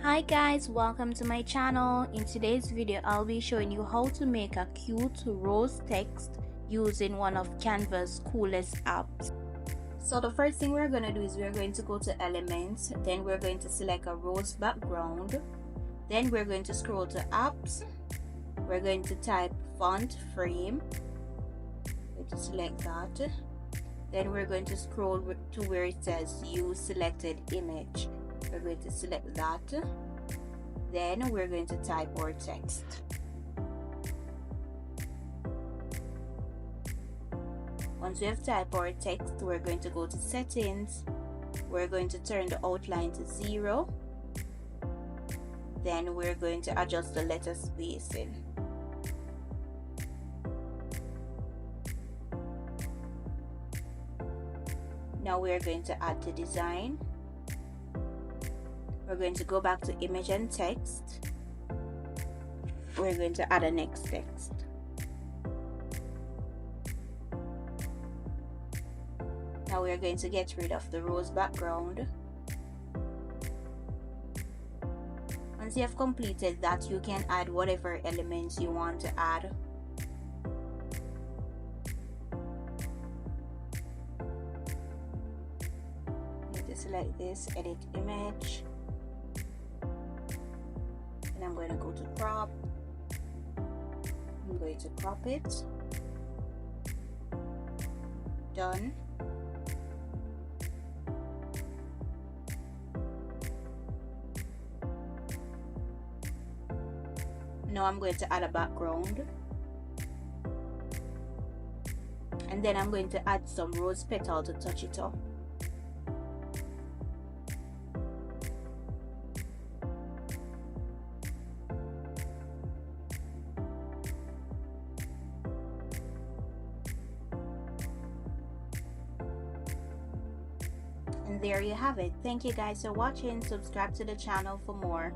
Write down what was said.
Hi guys, welcome to my channel. In today's video I'll be showing you how to make a cute rose text using one of Canva's coolest apps. So the first thing we're going to do is we're going to go to elements, then we're going to select a rose background, then we're going to scroll to apps, we're going to type font frame, we're going to select that, then we're going to scroll to where it says use selected image. We're going to select that, then we're going to type our text. Once we have typed our text, we're going to go to settings, we're going to turn the outline to 0, then we're going to adjust the letter spacing. Now we're going to add to design. We're going to go back to image and text. We're going to add a next text. Now we're going to get rid of the rose background. Once you have completed that, you can add whatever elements you want to add. Select this, edit image, and I'm going to go to crop. I'm going to crop it. Done. Now I'm going to add a background, and then I'm going to add some rose petal to touch it up. And there you have it. Thank you guys for watching. Subscribe to the channel for more.